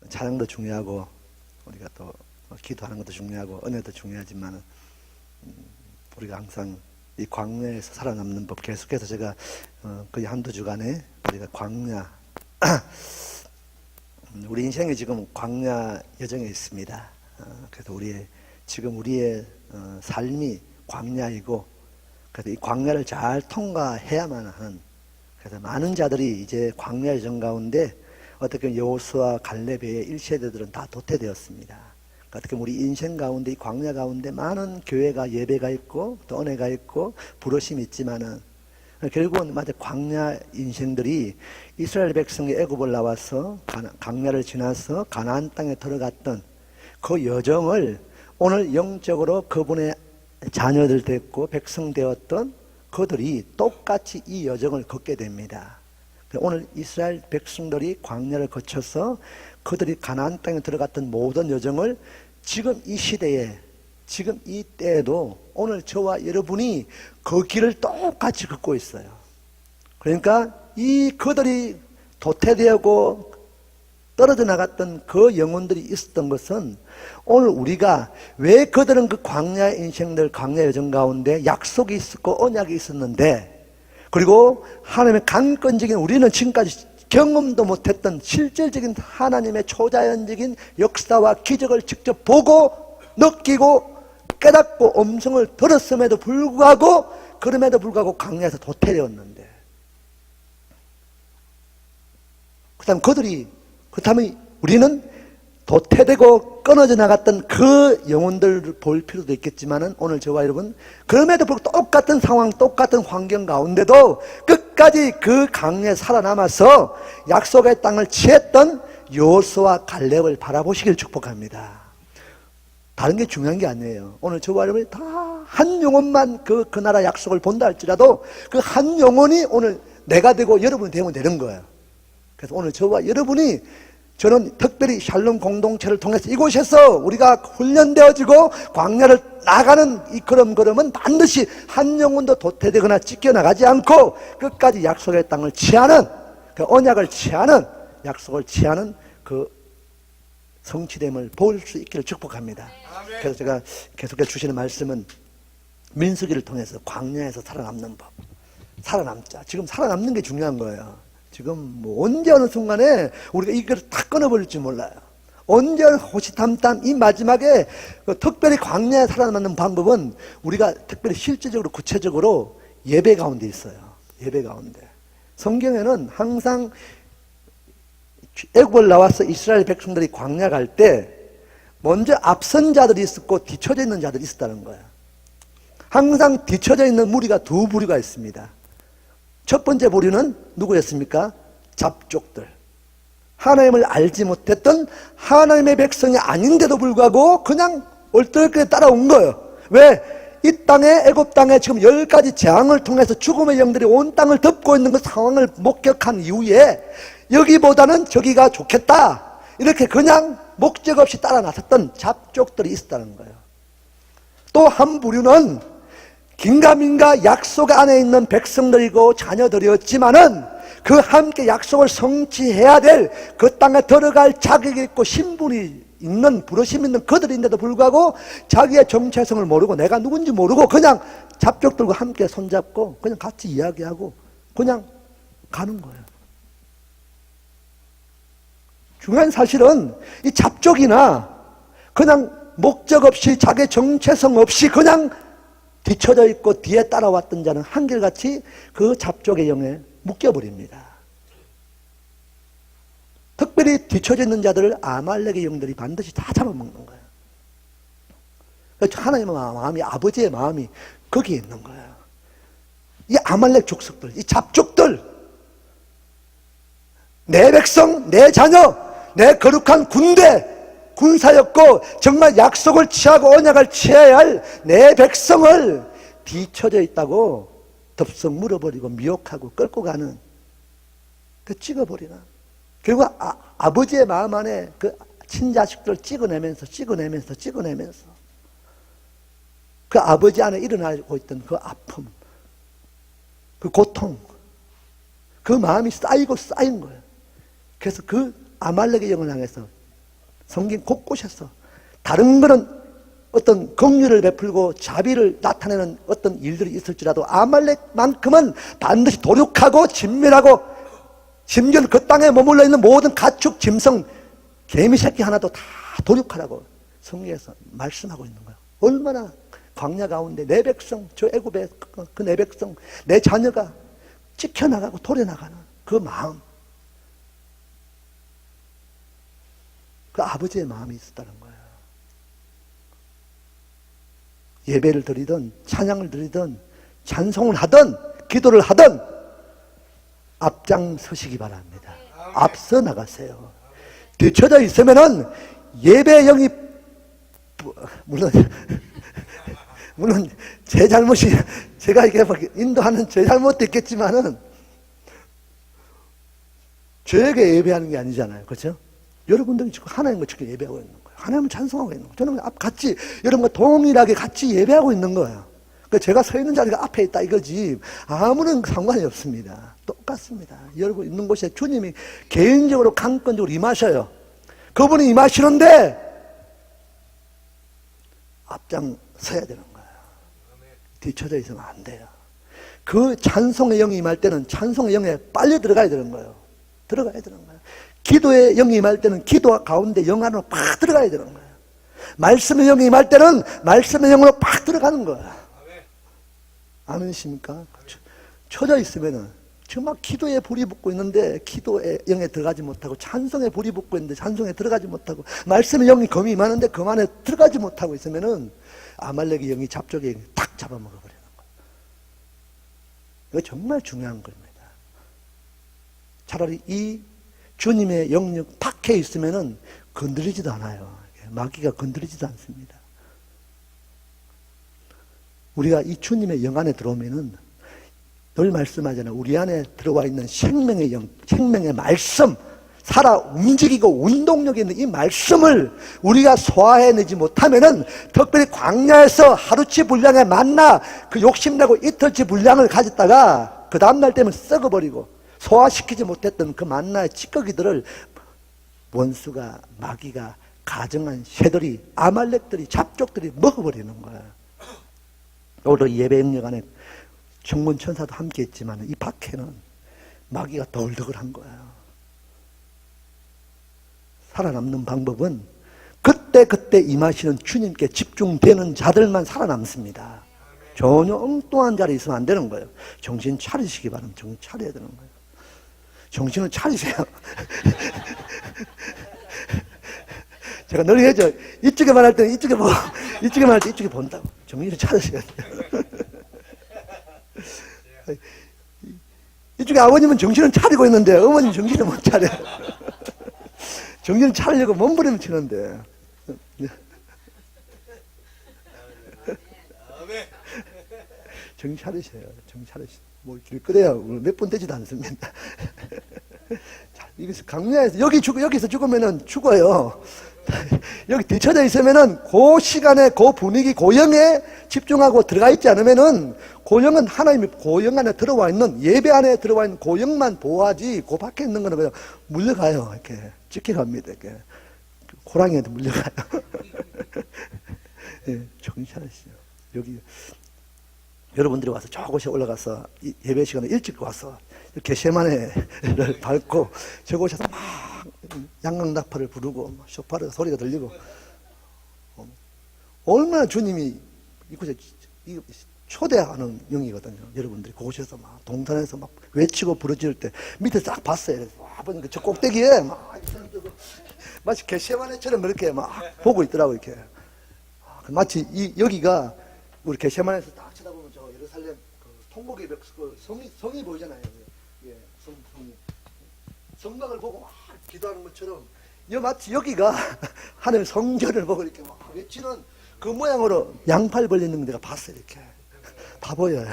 찬양도 중요하고 우리가 또 기도하는 것도 중요하고 은혜도 중요하지만 우리가 항상 이 광야에서 살아남는 법, 계속해서 제가 거의 한두 주간에 우리가 광야 우리 인생이 지금 광야 여정에 있습니다. 그래서 지금 우리의 삶이 광야이고, 그래서 이 광야를 잘 통과해야만 하는, 그래서 많은 자들이 이제 광야 여정 가운데 어떻게 여호수아 갈렙의 1세대들은 다 도태되었습니다. 어떻게 우리 인생 가운데, 이 광야 가운데 많은 교회가, 예배가 있고 또 은혜가 있고 부르심이 있지만은 결국은 맞아 광야 인생들이 이스라엘 백성이 애굽을 나와서 광야를 지나서 가나안 땅에 들어갔던 그 여정을 오늘 영적으로 그분의 자녀들 됐고 백성 되었던 그들이 똑같이 이 여정을 걷게 됩니다. 오늘 이스라엘 백성들이 광야를 거쳐서 그들이 가나안 땅에 들어갔던 모든 여정을 지금 이 시대에, 지금 이 때에도 오늘 저와 여러분이 그 길을 똑같이 걷고 있어요. 그러니까 그들이 도태되고 떨어져 나갔던 그 영혼들이 있었던 것은 오늘 우리가 왜 그들은 그 광야 인생들, 광야 여정 가운데 약속이 있었고 언약이 있었는데, 그리고 하나님의 강권적인, 우리는 지금까지 경험도 못했던 실질적인 하나님의 초자연적인 역사와 기적을 직접 보고 느끼고 깨닫고 음성을 들었음에도 불구하고, 그럼에도 불구하고 광야에서 도태되었는데, 그렇다면 우리는 도태되고 끊어져 나갔던 그 영혼들을 볼 필요도 있겠지만은 오늘 저와 여러분, 그럼에도 불구하고 똑같은 상황, 똑같은 환경 가운데도 끝까지 그 강에 살아남아서 약속의 땅을 취했던 여호수아 갈렙을 바라보시길 축복합니다. 다른 게 중요한 게 아니에요. 오늘 저와 여러분이 다 한 영혼만 그 나라 약속을 본다 할지라도 그 한 영혼이 오늘 내가 되고 여러분이 되면 되는 거예요. 그래서 오늘 저와 여러분이, 저는 특별히 샬롬 공동체를 통해서 이곳에서 우리가 훈련되어지고 광야를 나가는 이 걸음은 반드시 한 영혼도 도태되거나 찢겨나가지 않고 끝까지 약속의 땅을 취하는, 그 언약을 취하는, 약속을 취하는 그 성취됨을 볼 수 있기를 축복합니다. 그래서 제가 계속해서 주시는 말씀은 민수기를 통해서 광야에서 살아남는 법, 살아남자. 지금 살아남는 게 중요한 거예요. 지금 언제 어느 순간에 우리가 이걸 다 끊어버릴지 몰라요. 언제 호시탐탐 이 마지막에 특별히 광야에 살아남는 방법은 우리가 특별히 실질적으로 구체적으로 예배 가운데 있어요. 예배 가운데. 성경에는 항상 애굽을 나와서 이스라엘 백성들이 광야 갈 때 먼저 앞선 자들이 있었고 뒤쳐져 있는 자들이 있었다는 거예요. 항상 뒤쳐져 있는 무리가 두 부류가 있습니다. 첫 번째 부류는 누구였습니까? 잡족들. 하나님을 알지 못했던 하나님의 백성이 아닌데도 불구하고 그냥 얼떨결에 따라온 거예요. 왜? 이 땅에, 애굽 땅에 지금 10가지 재앙을 통해서 죽음의 영들이 온 땅을 덮고 있는 그 상황을 목격한 이후에 여기보다는 저기가 좋겠다, 이렇게 그냥 목적 없이 따라 나섰던 잡족들이 있었다는 거예요. 또 한 부류는 긴가민가 약속 안에 있는 백성들이고 자녀들이었지만은 그 함께 약속을 성취해야 될 그 땅에 들어갈 자격이 있고 신분이 있는, 부르심 있는 그들인데도 불구하고 자기의 정체성을 모르고 내가 누군지 모르고 그냥 잡족들과 함께 손잡고 그냥 같이 이야기하고 그냥 가는 거예요. 중요한 사실은 이 잡족이나 그냥 목적 없이 자기 정체성 없이 그냥 뒤쳐져 있고 뒤에 따라왔던 자는 한결같이 그 잡족의 영에 묶여버립니다. 특별히 뒤쳐져 있는 자들을 아말렉의 영들이 반드시 다 잡아먹는 거예요. 하나님의 마음이, 아버지의 마음이 거기에 있는 거예요. 이 아말렉 족속들, 이 잡족들, 내 백성, 내 자녀, 내 거룩한 군사였고 정말 약속을 취하고 언약을 취해야 할 내 백성을 뒤쳐져 있다고 덥석 물어버리고 미혹하고 끌고 가는, 그 찍어버리는, 결국 아버지의 마음 안에 그 친자식들을 찍어내면서 그 아버지 안에 일어나고 있던 그 아픔, 그 고통, 그 마음이 쌓이고 쌓인 거예요. 그래서 그 아말렉의 영을 향해서 성경 곳곳에서. 다른 거는 어떤 긍휼을 베풀고 자비를 나타내는 어떤 일들이 있을지라도 아말렉만큼은 반드시 도륙하고 진멸하고, 심지어 그 땅에 머물러 있는 모든 가축, 짐승, 개미 새끼 하나도 다 도륙하라고 성경에서 말씀하고 있는 거예요. 얼마나 광야 가운데 내 백성, 저 애굽의 그 내 백성, 내 자녀가 찢겨나가고 도려나가는 그 마음, 그 아버지의 마음이 있었다는 거예요. 예배를 드리든 찬양을 드리든 찬송을 하든 기도를 하든 앞장서시기 바랍니다. 앞서 나가세요. 뒤쳐져 있으면은 예배 영이, 물론 제 잘못이, 제가 이게 인도하는 제 잘못도 있겠지만은 저에게 예배하는 게 아니잖아요. 그렇죠? 여러분들이 지금 하나님과 지금 예배하고 있는 거예요. 하나님을 찬송하고 있는 거예요. 저는 같이 여러분과 동일하게 같이 예배하고 있는 거예요. 그러니까 제가 서 있는 자리가 앞에 있다 이거지 아무런 상관이 없습니다. 똑같습니다. 여러분 있는 곳에 주님이 개인적으로 강권적으로 임하셔요. 그분이 임하시는데 앞장 서야 되는 거예요. 뒤쳐져 있으면 안 돼요. 그 찬송의 영이 임할 때는 찬송의 영에 빨리 들어가야 되는 거예요. 들어가야 되는 거예요. 기도의 영이 임할 때는 기도 가운데 영 안으로 팍 들어가야 되는 거예요. 말씀의 영이 임할 때는 말씀의 영으로 팍 들어가는 거예요. 아멘이십니까? 쳐져 있으면은 정말 기도에 불이 붙고 있는데 기도의 영에 들어가지 못하고, 찬송에 불이 붙고 있는데 찬송에 들어가지 못하고, 말씀의 영이 검이 임하는데 검 안에 들어가지 못하고 있으면은 아말렉의 영이 잡족의 영이 탁 잡아먹어버리는 거예요. 이거 정말 중요한 겁니다. 차라리 이 주님의 영역 박해 있으면은 건드리지도 않아요. 마귀가 건드리지도 않습니다. 우리가 이 주님의 영 안에 들어오면은 늘 말씀하잖아요. 우리 안에 들어와 있는 생명의 영, 생명의 말씀, 살아 움직이고 운동력이 있는 이 말씀을 우리가 소화해내지 못하면은, 특별히 광야에서 하루치 분량의 만나 그 욕심내고 이틀치 분량을 가졌다가 그 다음날 되면 썩어버리고 소화시키지 못했던 그 만나의 찌꺼기들을 원수가, 마귀가 가정한 새들이, 아말렉들이, 잡족들이 먹어버리는 거야. 오늘 예배 영역 안에 정문 천사도 함께 있지만 이 박해는 마귀가 덜덜한 거야. 살아남는 방법은 그때 임하시는 주님께 집중되는 자들만 살아남습니다. 전혀 엉뚱한 자리에 있으면 안 되는 거예요. 정신 차리시기 바랍니다. 정신 차려야 되는 거예요. 정신을 차리세요. 제가 늘 해줘. 이쪽에 말할 때는 이쪽에 보고, 이쪽에 말할 때 이쪽에 본다고. 정신을 차리셔야 돼요. 이쪽에 아버님은 정신을 차리고 있는데 어머님 정신을 못 차려요. 정신을 차리려고 몸부림 치는데. 정신 차리세요. 정신 차리세요. 뭐 그래야 몇 분 되지도 않습니다. 자, 여기서 강야에서 여기서 죽으면은 죽어요. 여기 뒤쳐져 있으면은 그 시간에 그 분위기 고영에 집중하고 들어가 있지 않으면은, 고영은 하나님이 고영 안에 들어와 있는, 예배 안에 들어와 있는 고영만 보호하지 그 밖에 있는 거는 그냥 물려가요. 이렇게 찢겨갑니다. 이렇게 호랑이한테 물려가요. 예, 정신 차리시죠. 여기 여러분들이 와서 저곳에 올라가서 예배 시간에 일찍 와서 겟세마네를 밟고 저곳에서 막 양강나팔을 부르고 쇼파르 소리가 들리고, 얼마나 주님이 이곳에 초대하는 영이거든요. 여러분들이 그곳에서 막 동산에서 막 외치고 부르짖을 때 밑에 싹 봤어요. 아버님 저 꼭대기에 막 마치 겟세마네처럼 그렇게 막 보고 있더라고. 이렇게 마치 여기가 우리 겟세마네에서 딱 쳐다보면 저 예루살렘 그 통곡의 벽, 그 성이 보이잖아요. 예, 성이 성막을 보고 막 기도하는 것처럼 마치 여기가 하나님 성전을 보고 이렇게 막 외치는 그 모양으로 양팔 벌리는 데가 봤어요. 이렇게 다 보여요.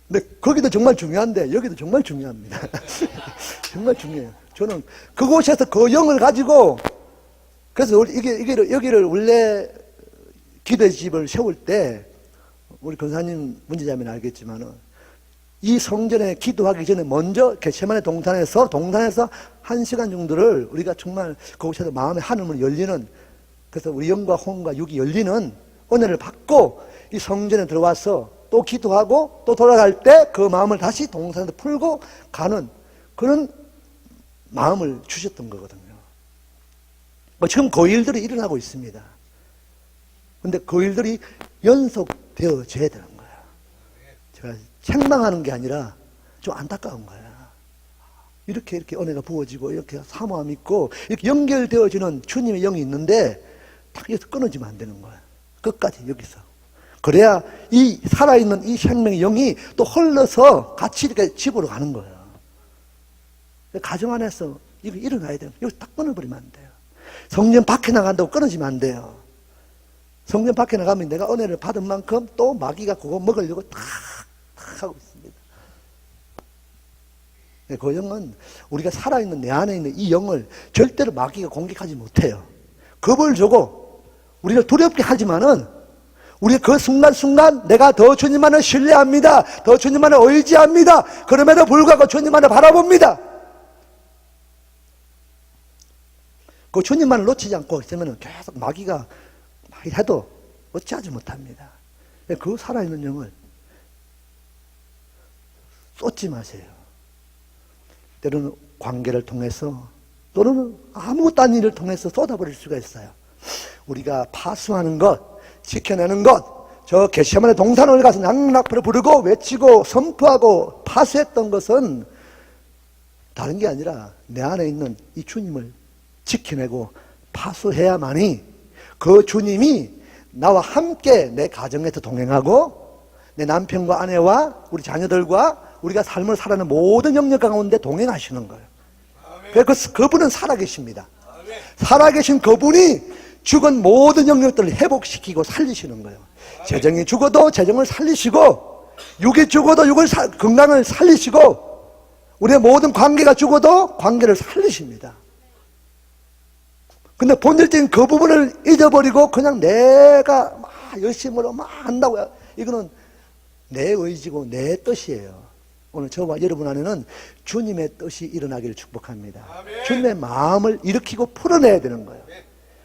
근데 거기도 정말 중요한데 여기도 정말 중요합니다. 정말 중요해요. 저는 그곳에서 그 영을 가지고, 그래서 여기를 원래 기도의 집을 세울 때 우리 권사님 문제자면 알겠지만은 이 성전에 기도하기 전에 먼저 겟세마네 동산에서 1시간 정도를 우리가 정말 거기서 마음의 하늘문이 열리는, 그래서 우리 영과 혼과 육이 열리는 은혜를 받고 이 성전에 들어와서 또 기도하고 또 돌아갈 때 그 마음을 다시 동산에서 풀고 가는 그런 마음을 주셨던 거거든요. 지금 그 일들이 일어나고 있습니다. 근데 그 일들이 연속되어져야 되는 거예요. 제가 책망하는 게 아니라 좀 안타까운 거예요. 이렇게 은혜가 부어지고 이렇게 사모함이 있고 이렇게 연결되어지는 주님의 영이 있는데 딱 여기서 끊어지면 안 되는 거예요. 끝까지 여기서. 그래야 이 살아있는 이 생명의 영이 또 흘러서 같이 이렇게 집으로 가는 거예요. 가정 안에서 이거 일어나야 돼요. 여기 딱 끊어버리면 안 돼요. 성전 밖에 나간다고 끊어지면 안 돼요. 성전 밖에 나가면 내가 은혜를 받은 만큼 또 마귀가 그거 먹으려고 탁 하고 있습니다. 그 영은 우리가 살아있는 내 안에 있는 이 영을 절대로 마귀가 공격하지 못해요. 겁을 주고 우리를 두렵게 하지만은 우리 그 순간순간 내가 더 주님만을 신뢰합니다. 더 주님만을 의지합니다. 그럼에도 불구하고 주님만을 바라봅니다. 그 주님만을 놓치지 않고 있으면 계속 마귀가 해도 어찌하지 못합니다. 그 살아있는 영을 쏟지 마세요. 때로는 관계를 통해서 또는 아무것도 아닌 일을 통해서 쏟아버릴 수가 있어요. 우리가 파수하는 것, 지켜내는 것, 저 겟세마네 동산을 가서 낭락부를 부르고 외치고 선포하고 파수했던 것은 다른 게 아니라 내 안에 있는 이 주님을 지켜내고 파수해야만이 그 주님이 나와 함께 내 가정에서 동행하고 내 남편과 아내와 우리 자녀들과 우리가 삶을 살아가는 모든 영역 가운데 동행하시는 거예요. 그래서 그분은 살아계십니다. 살아계신 그분이 죽은 모든 영역들을 회복시키고 살리시는 거예요. 재정이 죽어도 재정을 살리시고 육이 죽어도 건강을 살리시고 우리의 모든 관계가 죽어도 관계를 살리십니다. 근데 본질적인 그 부분을 잊어버리고 그냥 내가 막 열심으로 막 한다고, 이거는 내 의지고 내 뜻이에요. 오늘 저와 여러분 안에는 주님의 뜻이 일어나기를 축복합니다. 아멘. 주님의 마음을 일으키고 풀어내야 되는 거예요. 아멘.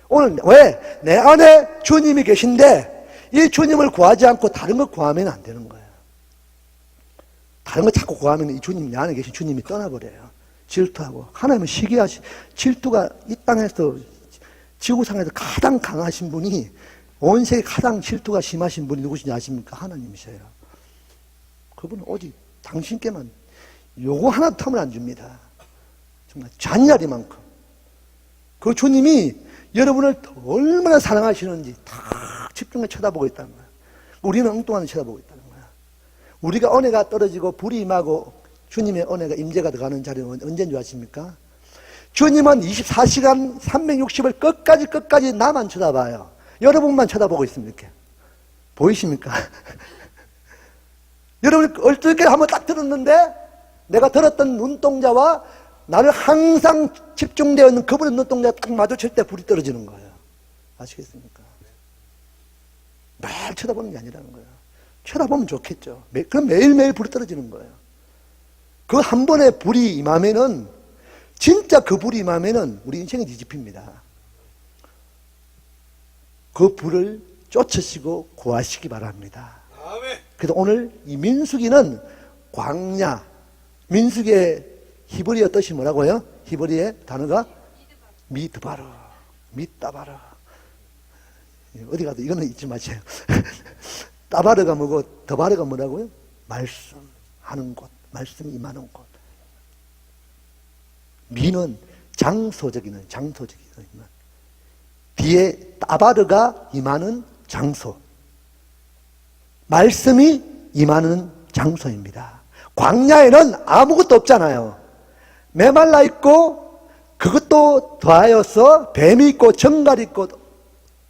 오늘 왜? 내 안에 주님이 계신데 이 주님을 구하지 않고 다른 거 구하면 안 되는 거예요. 다른 거 자꾸 구하면 이 주님, 내 안에 계신 주님이 떠나버려요. 질투하고. 하나님은 질투가 이 땅에서 지구상에서 가장 강하신 분이, 온 세계 가장 질투가 심하신 분이 누구신지 아십니까? 하나님이세요. 그분은 오직 당신께만 요거 하나도 텀을 안 줍니다. 정말 잔인하리만큼. 그 주님이 여러분을 얼마나 사랑하시는지 딱 집중해 쳐다보고 있다는 거야. 우리는 엉뚱한 쳐다보고 있다는 거야. 우리가 은혜가 떨어지고 불이 임하고 주님의 은혜가 임재가 들어가는 자리는 언제인 줄 아십니까? 주님은 24시간 360을 끝까지 나만 쳐다봐요. 여러분만 쳐다보고 있습니까? 보이십니까? 여러분 어떻게 한번 딱 들었는데 내가 들었던 눈동자와 나를 항상 집중되어 있는 그분의 눈동자가 딱 마주칠 때 불이 떨어지는 거예요. 아시겠습니까? 매일 쳐다보는 게 아니라는 거예요. 쳐다보면 좋겠죠. 그럼 매일매일 불이 떨어지는 거예요. 그 한 번에 불이 임하면은, 진짜 그 불이 임하면은 우리 인생이 뒤집힙니다. 그 불을 쫓으시고 구하시기 바랍니다. 그래서 오늘 이 민수기는 광야, 민수기의 히브리어 뜻이 뭐라고요? 히브리의 단어가 미드바르, 미따바르. 어디 가도 이거는 잊지 마세요. 따바르가 뭐고 더바르가 뭐라고요? 말씀하는 곳, 말씀이 임하는 곳. 미는 장소적인, 뒤에 따바르가 임하는 장소, 말씀이 임하는 장소입니다. 광야에는 아무것도 없잖아요. 메말라 있고, 그것도 더하여서 뱀이 있고 정갈이 있고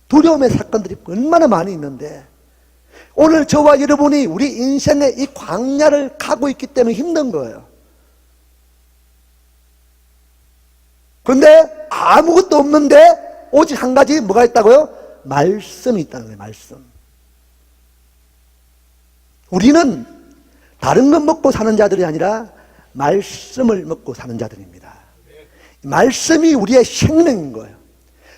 두려움의 사건들이 얼마나 많이 있는데, 오늘 저와 여러분이 우리 인생의 이 광야를 가고 있기 때문에 힘든 거예요. 그런데 아무것도 없는데 오직 한 가지 뭐가 있다고요? 말씀이 있다는 거예요. 말씀. 우리는 다른 것 먹고 사는 자들이 아니라 말씀을 먹고 사는 자들입니다. 말씀이 우리의 생명인 거예요.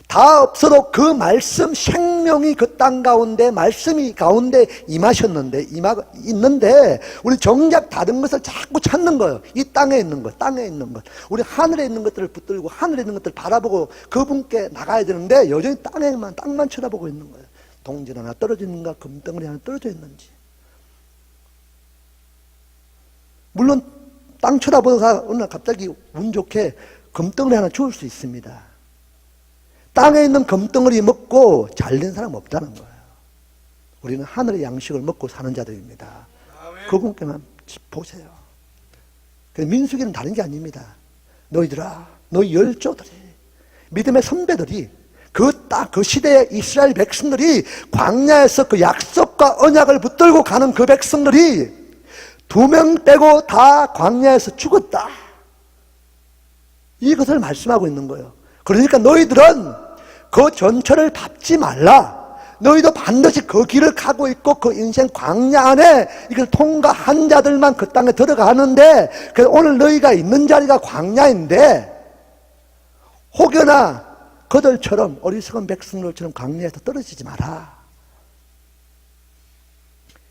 다 없어도 그 말씀, 생명이 그 땅 가운데, 말씀이 가운데 있는데, 우리 정작 다른 것을 자꾸 찾는 거예요. 이 땅에 있는 것, 땅에 있는 것. 우리 하늘에 있는 것들을 붙들고, 하늘에 있는 것들을 바라보고 그분께 나가야 되는데, 여전히 땅만 쳐다보고 있는 거예요. 동전 하나 떨어져 있는가, 금덩어리 하나 떨어져 있는지. 물론, 땅 쳐다보다가 어느 날 갑자기 운 좋게 금덩어리 하나 주울 수 있습니다. 땅에 있는 금덩어리 먹고 잘된 사람 없다는 거예요. 우리는 하늘의 양식을 먹고 사는 자들입니다. 그분께만 보세요. 민수기는 다른 게 아닙니다. 너희들아, 너희 열조들이, 믿음의 선배들이, 그 시대의 이스라엘 백성들이 광야에서 그 약속과 언약을 붙들고 가는 그 백성들이 2명 빼고 다 광야에서 죽었다. 이것을 말씀하고 있는 거예요. 그러니까 너희들은 그 전철을 밟지 말라. 너희도 반드시 그 길을 가고 있고 그 인생 광야 안에 이걸 통과한 자들만 그 땅에 들어가는데, 그래서 오늘 너희가 있는 자리가 광야인데 혹여나 그들처럼 어리석은 백성들처럼 광야에서 떨어지지 마라.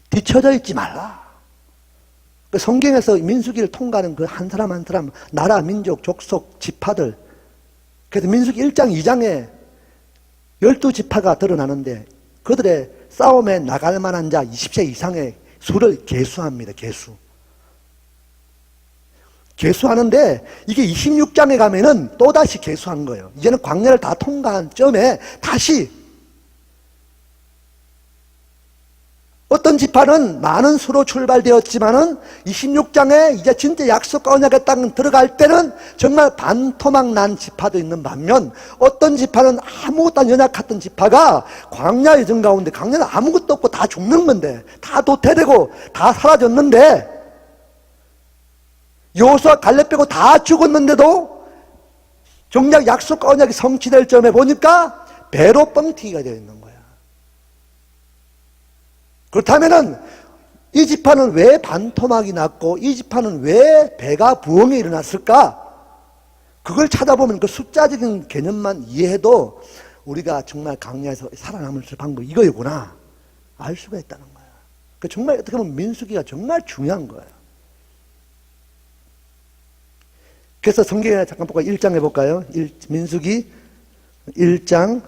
뒤쳐져 있지 말라. 그 성경에서 민수기를 통과하는 그 한 사람 한 사람, 나라, 민족, 족속, 지파들. 그래서 민수기 1장, 2장에 12지파가 드러나는데 그들의 싸움에 나갈 만한 자 20세 이상의 수를 계수합니다. 계수하는데 이게 26장에 가면은 또다시 계수한 거예요. 이제는 광야를 다 통과한 점에 다시 어떤 지파는 많은 수로 출발되었지만은 26장에 이제 진짜 약속과 언약의 땅 들어갈 때는 정말 반토막 난 지파도 있는 반면, 어떤 지파는 아무것도 안 연약했던 지파가 광야 여정 가운데, 광야는 아무것도 없고 다 죽는 건데, 다 도태되고 다 사라졌는데, 여호수아 갈렙 빼고 다 죽었는데도 정작 약속과 언약이 성취될 점에 보니까 배로 뻥튀기가 되어 있는 거예요. 그렇다면은 이 지파는 왜 반토막이 났고 이 지파는 왜 배가 부엉이 일어났을까? 그걸 찾아보면 그 숫자적인 개념만 이해해도 우리가 정말 광야에서 살아남을 수 있는 방법이 이거구나 알 수가 있다는 거예요. 그 정말 어떻게 보면 민수기가 정말 중요한 거예요. 그래서 성경에 잠깐 볼까요? 1장 해볼까요? 민수기 1장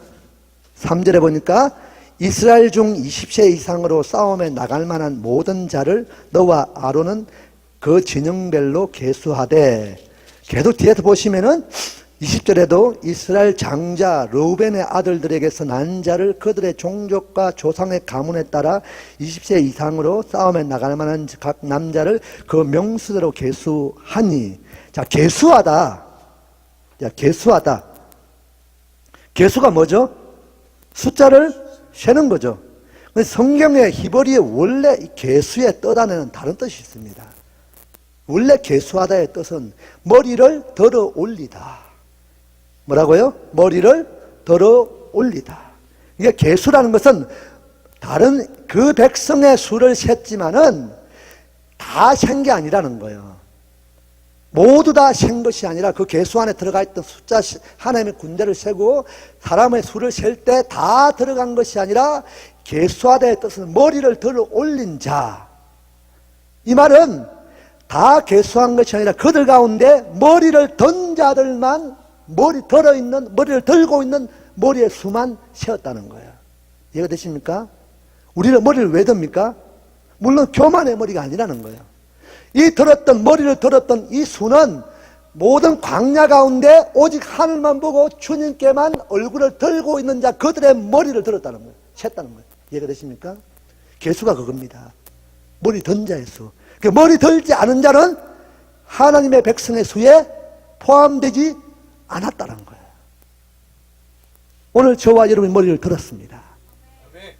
3절에 보니까 이스라엘 중 20세 이상으로 싸움에 나갈 만한 모든 자를 너와 아론은 그 진영별로 계수하되, 계속 뒤에서 보시면은 20절에도 이스라엘 장자 르우벤의 아들들에게서 난 자를 그들의 종족과 조상의 가문에 따라 20세 이상으로 싸움에 나갈 만한 각 남자를 그 명수대로 계수하니. 자, 계수하다. 계수가 뭐죠? 숫자를 세는 거죠. 성경의 히브리어 원래 계수의 뜻 안에는 다른 뜻이 있습니다. 원래 계수하다의 뜻은 머리를 들어 올리다. 뭐라고요? 머리를 들어 올리다. 이게 계수라는 것은 다른 그 백성의 수를 셌지만은 다 센 게 아니라는 거예요. 모두 다 센 것이 아니라 그 계수 안에 들어가 있던 숫자, 하나님의 군대를 세고 사람의 수를 셀 때 다 들어간 것이 아니라 계수하다의 뜻은 머리를 들어 올린 자. 이 말은 다 계수한 것이 아니라 그들 가운데 머리를 든 자들만 머리를 들고 있는 머리의 수만 세었다는 거예요. 이해가 되십니까? 우리는 머리를 왜 듭니까? 물론 교만의 머리가 아니라는 거예요. 머리를 들었던 이 수는 모든 광야 가운데 오직 하늘만 보고 주님께만 얼굴을 들고 있는 자, 그들의 머리를 들었다는 거예요. 셌다는 거예요. 이해가 되십니까? 계수가 그겁니다. 머리 든 자의 수. 머리 들지 않은 자는 하나님의 백성의 수에 포함되지 않았다는 거예요. 오늘 저와 여러분이 머리를 들었습니다.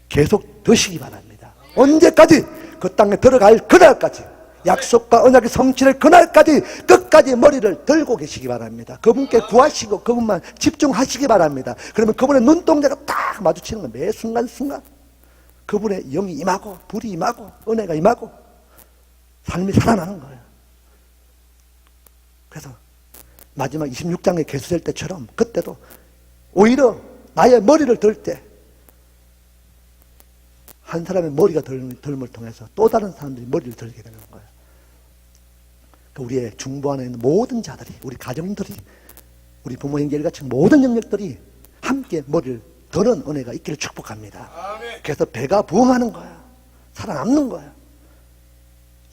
계속 드시기 바랍니다. 언제까지? 그 땅에 들어갈 그날까지. 약속과 언약의 성취를 그날까지 끝까지 머리를 들고 계시기 바랍니다. 그분께 구하시고 그분만 집중하시기 바랍니다. 그러면 그분의 눈동자가 딱 마주치는 거예요. 매 순간순간 그분의 영이 임하고 불이 임하고 은혜가 임하고 삶이 살아나는 거예요. 그래서 마지막 26장에 개수될 때처럼 그때도 오히려 나의 머리를 들 때 한 사람의 머리가 덜음을 통해서 또 다른 사람들이 머리를 들게 되는 거예요. 우리의 중부 안에 있는 모든 자들이, 우리 가정들이, 우리 부모님 일같이 모든 영역들이 함께 머리를 드는 은혜가 있기를 축복합니다. 아멘. 그래서 배가 부흥하는 거예요. 살아남는 거예요.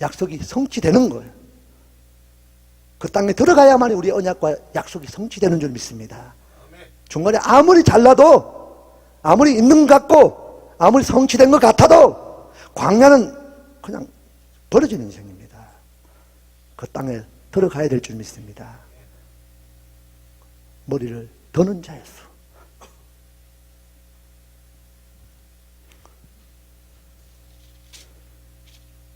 약속이 성취되는 거예요. 그 땅에 들어가야만이 우리 언약과 약속이 성취되는 줄 믿습니다. 아멘. 중간에 아무리 잘나도, 아무리 있는 것 같고, 아무리 성취된 것 같아도 광야는 그냥 버려지는 인생입니다. 그 땅에 들어가야 될 줄 믿습니다. 머리를 드는 자의 수.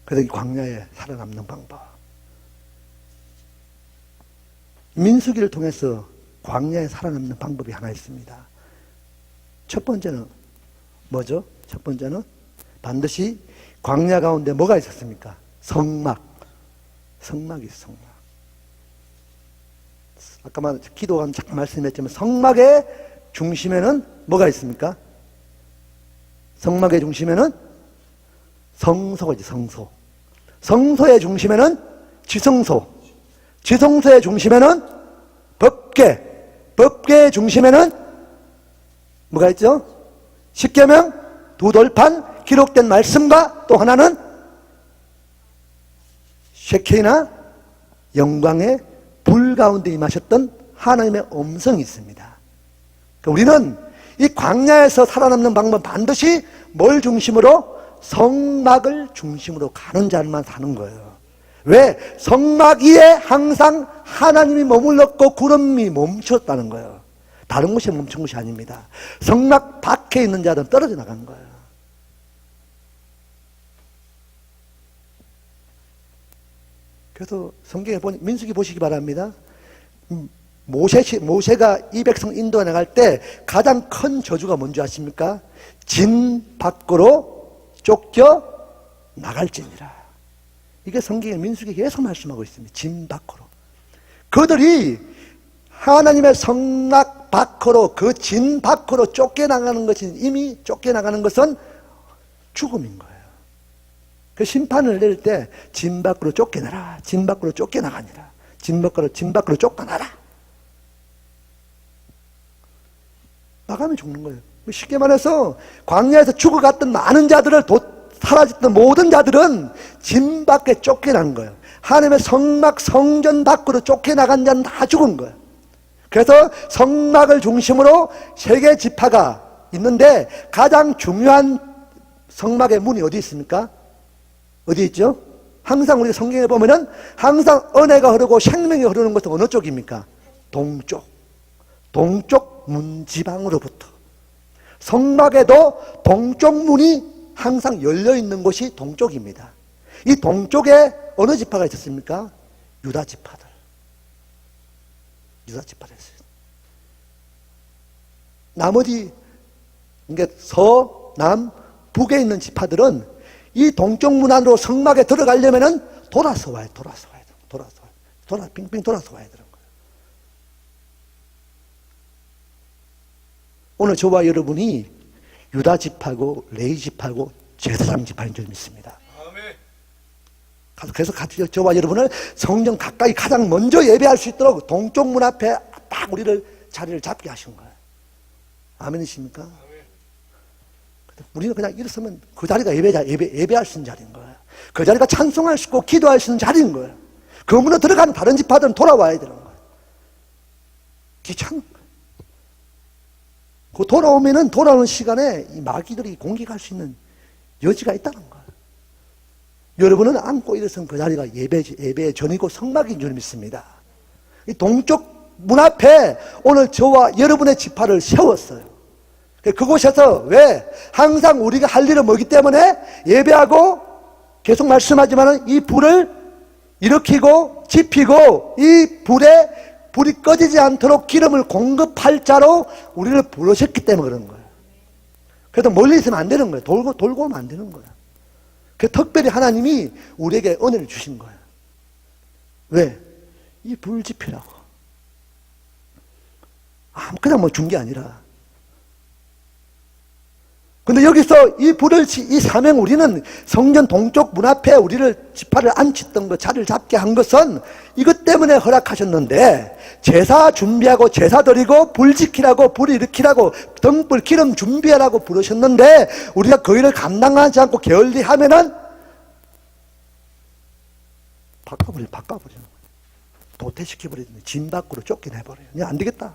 그래서 이 광야에 살아남는 방법. 민수기를 통해서 광야에 살아남는 방법이 하나 있습니다. 첫 번째는 뭐죠? 첫 번째는 반드시 광야 가운데 뭐가 있었습니까? 성막. 성막이 있어, 성막. 아까 기도가 잠깐 말씀했지만 성막의 중심에는 뭐가 있습니까? 성막의 중심에는 성소가 있지, 성소. 성소의 중심에는 지성소. 지성소의 중심에는 법궤. 법궤의 중심에는 뭐가 있죠? 십계명, 두 돌판, 기록된 말씀과 또 하나는 쉐케이나 영광의 불 가운데 임하셨던 하나님의 음성이 있습니다. 우리는 이 광야에서 살아남는 방법은 반드시 뭘 중심으로? 성막을 중심으로 가는 자만 사는 거예요. 왜? 성막 위에 항상 하나님이 머물렀고 구름이 멈췄다는 거예요. 다른 곳이 멈춘 것이 아닙니다. 성막 밖에 있는 자들은 떨어져 나간 거예요. 그래서 성경에 보니 민수기 보시기 바랍니다. 모세가 이 백성 인도에 나갈 때 가장 큰 저주가 뭔지 아십니까? 진 밖으로 쫓겨 나갈지니라. 이게 성경의 민수기에 계속 말씀하고 있습니다. 진 밖으로. 그들이 하나님의 성막 밖으로, 그 진 밖으로 쫓겨나가는 것이, 이미 쫓겨나가는 것은 죽음인 거예요. 그 심판을 내릴 때 진 밖으로 쫓겨나라, 진 밖으로 쫓겨나가니라, 진 밖으로 쫓겨나라. 나가면 죽는 거예요. 쉽게 말해서 광야에서 죽어갔던 많은 자들을 사라졌던 모든 자들은 진 밖에 쫓겨난 거예요. 하나님의 성막 성전 밖으로 쫓겨나간 자는 다 죽은 거예요. 그래서 성막을 중심으로 세 개 지파가 있는데 가장 중요한 성막의 문이 어디 있습니까? 어디 있죠? 항상 우리 성경에 보면은 항상 은혜가 흐르고 생명이 흐르는 것은 어느 쪽입니까? 동쪽. 동쪽 문지방으로부터. 성막에도 동쪽 문이 항상 열려있는 곳이 동쪽입니다. 이 동쪽에 어느 지파가 있었습니까? 유다 지파들. 유다 지파를 했어요. 나머지 서, 남, 북에 있는 지파들은 이 동쪽 문 안으로 성막에 들어가려면은 돌아서 와야 돼. 빙빙 돌아서 와야 되는 거예요. 오늘 저와 여러분이 유다 지파고 레위 지파고 제사장 지파인 줄 믿습니다. 그래서 저와 여러분을 성전 가까이 가장 먼저 예배할 수 있도록 동쪽 문 앞에 딱 우리를 자리를 잡게 하신 거예요. 아멘이십니까? 우리는 그냥 일어서면 그 자리가 예배할 수 있는 자리인 거예요. 그 자리가 찬송할 수 있고 기도할 수 있는 자리인 거예요. 그 문으로 들어가는 다른 지파들은 돌아와야 되는 거예요. 귀찮은 거예요. 그 돌아오는 시간에 이 마귀들이 공격할 수 있는 여지가 있다는 거예요. 여러분은 안고 일어선 그 자리가 예배의 전이고 성막인 줄 믿습니다. 이 동쪽 문 앞에 오늘 저와 여러분의 지파를 세웠어요. 그곳에서 왜? 항상 우리가 할 일은 뭐기 때문에 예배하고 계속 말씀하지만 이 불을 일으키고 지피고 이 불이 꺼지지 않도록 기름을 공급할 자로 우리를 부르셨기 때문에 그런 거예요. 그래서 멀리 있으면 안 되는 거예요. 돌고 오면 안 되는 거예요. 그 특별히 하나님이 우리에게 은혜를 주신 거예요. 왜? 이 불지피라고. 그냥 뭐 준 게 아니라. 근데 여기서 이 이 사명, 우리는 성전 동쪽 문 앞에 우리를 지파를 앉혔던 것, 자리를 잡게 한 것은 이것 때문에 허락하셨는데, 제사 준비하고 제사 드리고 불 지키라고, 불 일으키라고, 등불 기름 준비하라고 부르셨는데, 우리가 그 일을 감당하지 않고 게을리하면은 바꿔버리는 거예요. 도태시켜버리는, 진 밖으로 쫓겨내버려요. 그냥 안 되겠다.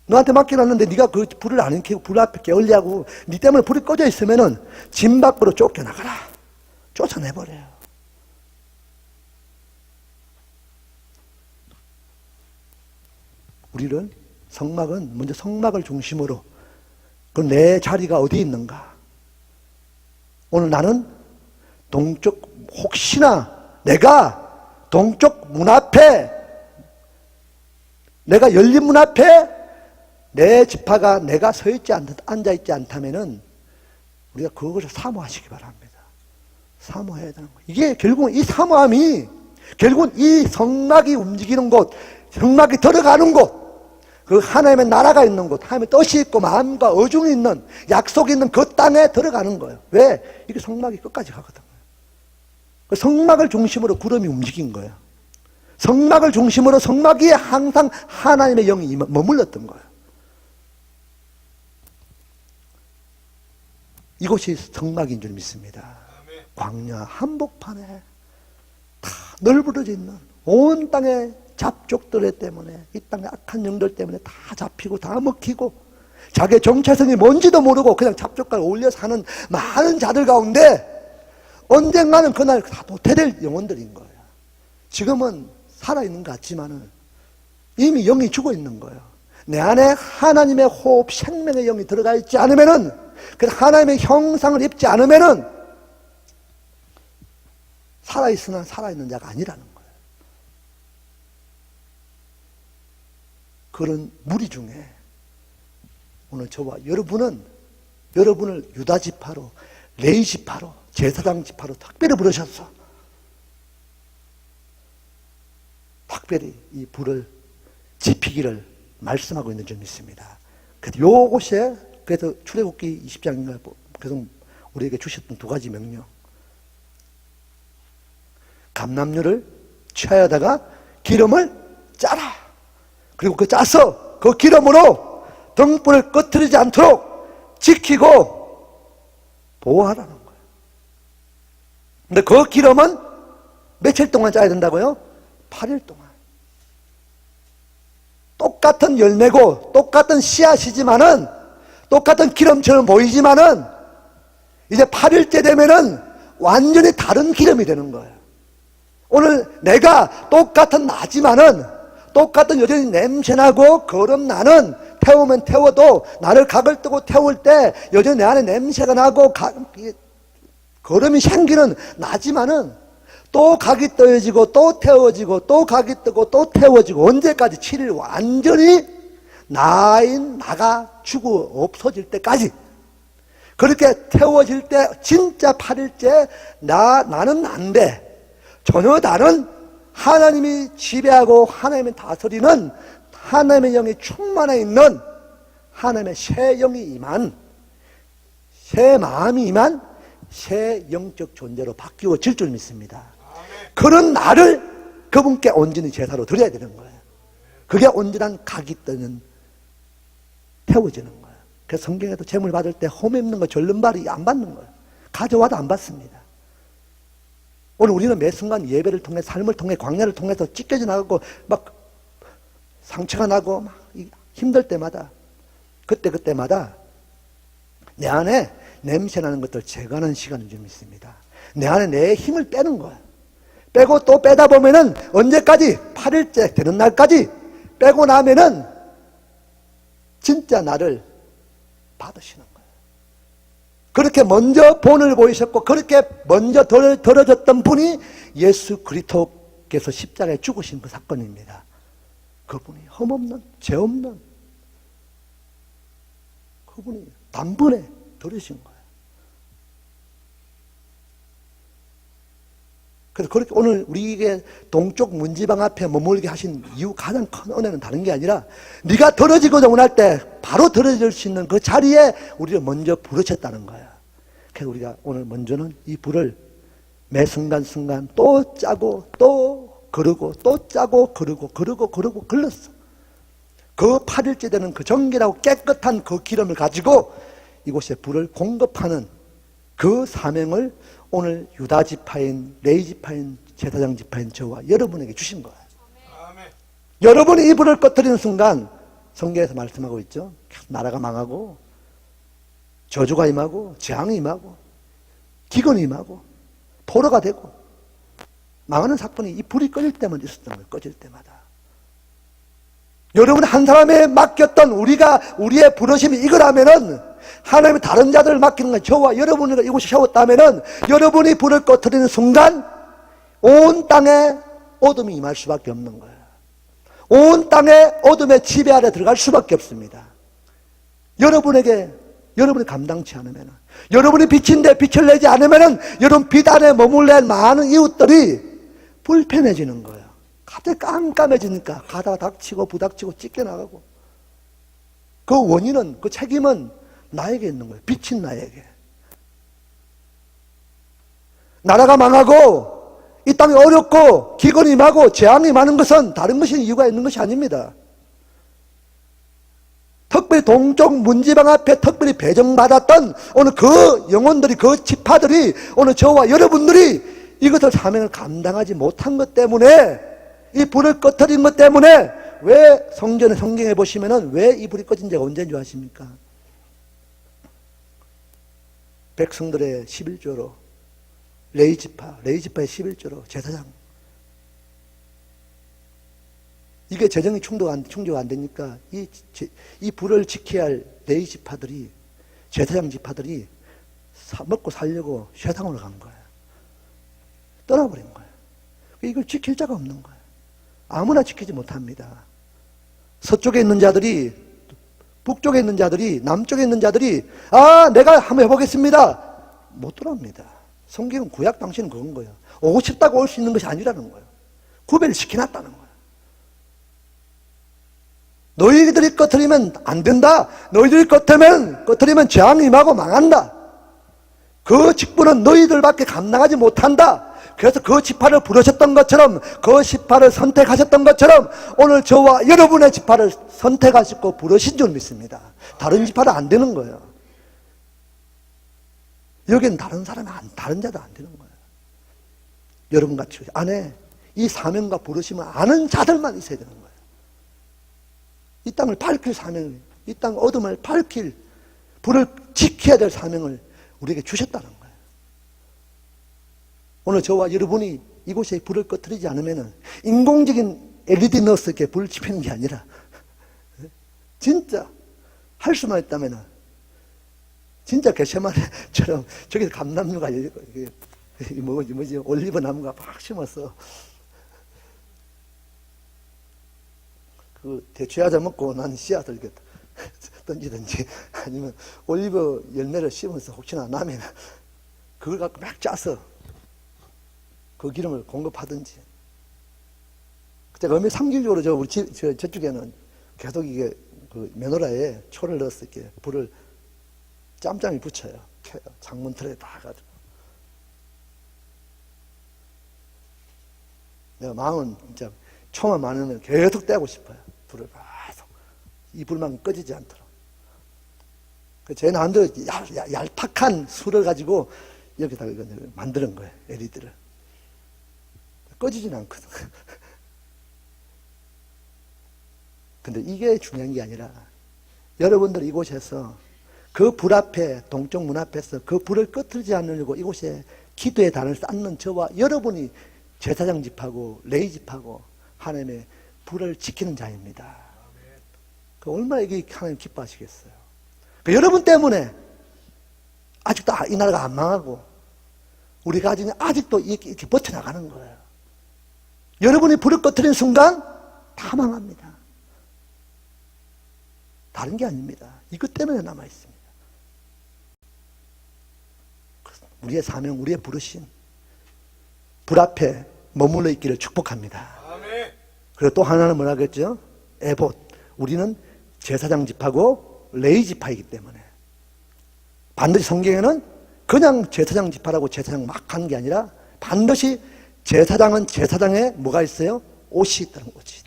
너한테 맡겨놨는데 네가 그 불을 안 켜고 불 앞에 게을리하고 네 때문에 불이 꺼져 있으면은 진 밖으로 쫓겨나가라. 쫓아내버려요. 우리는 성막은 먼저 성막을 중심으로 그럼 내 자리가 어디 있는가? 오늘 나는 동쪽, 혹시나 내가 동쪽 문 앞에, 내가 열린 문 앞에 내 지파가 내가 앉아있지 않다면은 우리가 그것을 사모하시기 바랍니다. 사모해야 되는 거예요. 이게 결국은 이 사모함이, 결국은 이 성막이 움직이는 곳, 성막이 들어가는 곳, 그 하나님의 나라가 있는 곳, 하나님의 뜻이 있고 마음과 어중이 있는, 약속이 있는 그 땅에 들어가는 거예요. 왜? 이게 성막이 끝까지 가거든요. 그 성막을 중심으로 구름이 움직인 거예요. 성막을 중심으로 성막 위에 항상 하나님의 영이 머물렀던 거예요. 이곳이 성막인 줄 믿습니다. 광야 한복판에 다 널브러져 있는 온 땅의 잡족들 때문에, 이 땅의 악한 영들 때문에 다 잡히고 다 먹히고 자기의 정체성이 뭔지도 모르고 그냥 잡족과 어울려 사는 많은 자들 가운데 언젠가는 그날 다 도태될 영혼들인 거예요. 지금은 살아있는 것 같지만은 이미 영이 죽어 있는 거예요. 내 안에 하나님의 호흡, 생명의 영이 들어가 있지 않으면은, 그 하나님의 형상을 입지 않으면은 살아있으나 살아있는 자가 아니라는 거예요. 그런 무리 중에 오늘 저와 여러분을 유다 지파로, 레위 지파로, 제사장 지파로 특별히 부르셨어. 특별히 이 불을 지피기를 말씀하고 있는 줄 믿습니다. 그래서 요곳에, 그래서 출애굽기 20장인가 계속 우리에게 주셨던 두 가지 명령. 감람류를 취하여다가 기름을 짜라. 그리고 그 짜서 그 기름으로 등불을 꺼트리지 않도록 지키고 보호하라는 거예요. 근데 그 기름은 며칠 동안 짜야 된다고요? 8일 동안. 똑같은 열매고 똑같은 씨앗이지만은, 똑같은 기름처럼 보이지만은 이제 8일째 되면은 완전히 다른 기름이 되는 거예요. 오늘 내가 똑같은 나지만은, 똑같은 여전히 냄새나고 거름나는, 태우면 태워도 나를 각을 뜨고 태울 때 여전히 내 안에 냄새가 나고 거름이 생기는 나지만은 또 각이 떠여지고 또 태워지고 또 각이 뜨고 또 태워지고, 언제까지? 7일 완전히 나가 죽어 없어질 때까지, 그렇게 태워질 때 진짜 8일째 나는 난데, 전혀 다른 하나님이 지배하고 하나님이 다스리는, 하나님의 영이 충만해 있는, 하나님의 새 영이 임한, 새 마음이 임한 새 영적 존재로 바뀌어질 줄 믿습니다. 그런 나를 그분께 온전히 제사로 드려야 되는 거예요. 그게 온전한 각이 뜨는, 태워지는 거예요. 그래서 성경에도 제물 받을 때 홈 입는 거, 절름발이 안 받는 거예요. 가져와도 안 받습니다. 오늘 우리는 매 순간 예배를 통해, 삶을 통해, 광야를 통해서 찢겨져 나가고 막 상처가 나고 막 힘들 때마다, 그때마다 내 안에 냄새나는 것들 제거하는 시간인 줄 믿습니다. 내 안에 내 힘을 빼는 거예요. 빼고 또 빼다 보면은 언제까지? 8일째 되는 날까지 빼고 나면은 진짜 나를 받으시는 거예요. 그렇게 먼저 본을 보이셨고, 그렇게 먼저 들어졌던 분이 예수 그리스도께서 십자가에 죽으신 그 사건입니다. 그분이 흠없는, 죄 없는, 그분이 단번에 들으신 거예요. 그래서 그렇게 오늘 우리에게 동쪽 문지방 앞에 머물게 하신 이유 가장 큰 은혜는 다른 게 아니라 네가 더러지고자 원할 때 바로 더러질 수 있는 그 자리에 우리를 먼저 부르셨다는 거야. 그래서 우리가 오늘 먼저는 이 불을 매 순간순간 또 짜고 또 거르고 또 짜고 거르고 걸렀어. 그 8일째 되는 그 정결하고 깨끗한 그 기름을 가지고 이곳에 불을 공급하는 그 사명을 오늘 유다 지파인, 레위 지파인, 제사장 지파인 저와 여러분에게 주신 거예요. 아멘. 여러분이 이 불을 꺼뜨리는 순간 성경에서 말씀하고 있죠. 나라가 망하고 저주가 임하고 재앙이 임하고 기근이 임하고 포로가 되고 망하는 사건이 이 불이 꺼질 때만 있었던 거예요. 꺼질 때마다. 여러분 한 사람에 맡겼던 우리의 부르심이 이거라면은 하나님이 다른 자들을 맡기는 건 저와 여러분이 이곳에 세웠다면은 여러분이 불을 꺼뜨리는 순간 온 땅에 어둠이 임할 수밖에 없는 거예요. 온 땅에 어둠의 지배 아래 들어갈 수밖에 없습니다. 여러분이 감당치 않으면은, 여러분이 빛인데 빛을 내지 않으면은 여러분 빛 안에 머물러 많은 이웃들이 불편해지는 거예요. 갑자기 깜깜해지니까 가다가 닥치고 부닥치고 찢겨나가고. 그 원인은, 그 책임은 나에게 있는 거예요. 빛인 나에게. 나라가 망하고 이 땅이 어렵고 기근이 임하고 재앙이 많은 것은 다른 것이 이유가 있는 것이 아닙니다. 특별히 동쪽 문지방 앞에 특별히 배정받았던 오늘 그 영혼들이, 그 지파들이, 오늘 저와 여러분들이 이것을 사명을 감당하지 못한 것 때문에, 이 불을 꺼뜨린 것 때문에, 왜 성경에 보시면은 왜 이 불이 꺼진 지가 언제인 줄 아십니까? 백성들의 11조로, 레위 지파의 11조로 제사장. 이게 재정이 충족이 안 되니까 이 불을 지켜야 할 레위 지파들이, 제사장 지파들이 먹고 살려고 쇠당으로 간 거예요. 떠나버린 거예요. 이걸 지킬 자가 없는 거예요. 아무나 지키지 못합니다. 서쪽에 있는 자들이, 북쪽에 있는 자들이, 남쪽에 있는 자들이 내가 한번 해보겠습니다. 못 돌아옵니다. 성경은 구약 당시는 그런 거예요. 오고 싶다고 올 수 있는 것이 아니라는 거예요. 구별을 시켜놨다는 거예요. 너희들이 꺼트리면 안 된다. 너희들이 꺼트리면 재앙이 임하고 망한다. 그 직분은 너희들밖에 감당하지 못한다. 그래서 그 지파를 부르셨던 것처럼, 그 지파를 선택하셨던 것처럼 오늘 저와 여러분의 지파를 선택하시고 부르신 줄 믿습니다. 다른 지파는 안 되는 거예요. 여기는 다른 자도 안 되는 거예요. 여러분같이 안에 이 사명과 부르심을 아는 자들만 있어야 되는 거예요. 이 땅을 밝힐 사명을, 이 땅 어둠을 밝힐, 불을 지켜야 될 사명을 우리에게 주셨다는 거예요. 오늘 저와 여러분이 이곳에 불을 꺼뜨리지 않으면 인공적인 LED 넣어서 이렇게 불을 지피는 게 아니라 진짜 할 수만 있다면 진짜 게세마네처럼 저기서 감나무가 뭐지 올리브 나무가 막 심어서 그 대추야자 먹고 난 씨앗을 이렇게 던지든지 아니면 올리브 열매를 심어서 혹시나 나면 그걸 갖고 막 짜서 그 기름을 공급하든지. 제가 얼마 상징적으로 저쪽에는 계속 이게 그 메노라에 초를 넣어서 이렇게 불을 짬짬이 붙여요. 켜요. 창문 틀에 다 가지고. 내가 마음은 진짜 초만 많으면 계속 떼고 싶어요. 불을 계속. 이 불만 꺼지지 않도록. 제 나름대로 얄팍한 술을 가지고 여기다가 만드는 거예요. LED를. 꺼지진 않거든. 근데 이게 중요한 게 아니라 여러분들 이곳에서 그 불 앞에, 동쪽 문 앞에서 그 불을 꺼뜨리지 않으려고 이곳에 기도의 단을 쌓는 저와 여러분이 제사장 집하고 레위 집하고 하나님의 불을 지키는 자입니다. 그 얼마나 이게 하나님 기뻐하시겠어요. 그 여러분 때문에 아직도 이 나라가 안 망하고 우리 가정이 아직도 이렇게 버텨나가는 거예요. 여러분이 불을 꺼뜨리는 순간 다 망합니다. 다른 게 아닙니다. 이것 때문에 남아있습니다. 우리의 사명, 우리의 부르심. 불 앞에 머물러 있기를 축복합니다. 그리고 또 하나는 뭐라겠죠? 에봇. 우리는 제사장 지파고 레위 지파이기 때문에 반드시 성경에는 그냥 제사장 지파라고 제사장 막 하는 게 아니라 반드시 제사장은 제사장에 뭐가 있어요? 옷이 있다는 거지.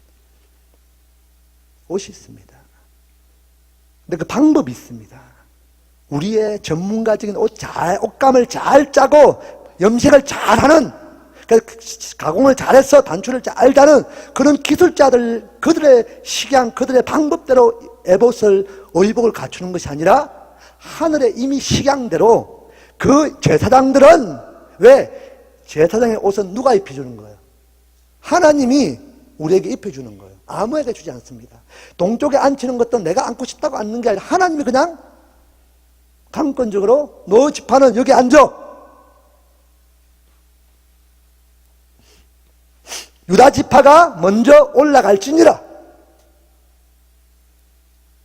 옷이 있습니다. 근데 그 방법이 있습니다. 우리의 전문가적인 옷감을 잘 짜고 염색을 잘하는, 가공을 잘해서 단추를 잘 다는 그런 기술자들, 그들의 식양, 그들의 방법대로 에봇을, 의복을 갖추는 것이 아니라 하늘의 이미 식양대로 그 제사장들은, 왜? 제사장의 옷은 누가 입혀주는 거예요? 하나님이 우리에게 입혀주는 거예요. 아무에게 주지 않습니다. 동쪽에 앉히는 것도 내가 앉고 싶다고 앉는 게 아니라 하나님이 그냥 강권적으로 너 지파는 여기 앉아. 유다 지파가 먼저 올라갈지니라.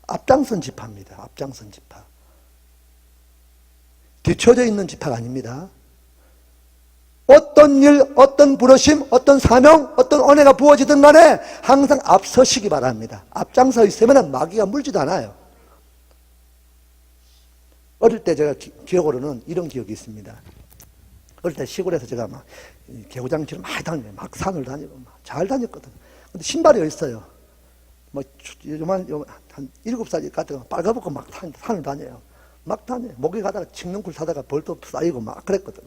앞장선 지파입니다. 앞장선 지파. 뒤쳐져 있는 지파가 아닙니다. 어떤 일, 어떤 부르심, 어떤 사명, 어떤 은혜가 부어지든 간에 항상 앞서시기 바랍니다. 앞장서 있으면 마귀가 물지도 않아요. 어릴 때 제가 기억으로는 이런 기억이 있습니다. 어릴 때 시골에서 제가 막 개구장치를 많이 다니고 막 산을 다니고 막 잘 다녔거든. 근데 신발이 어딨어요? 뭐 요만 한 7살 같은 거 빨가벗고 막 산을 다녀요. 막 다녀요. 목에 가다가 칡눈쿨 사다가 벌도 쌓이고 막 그랬거든.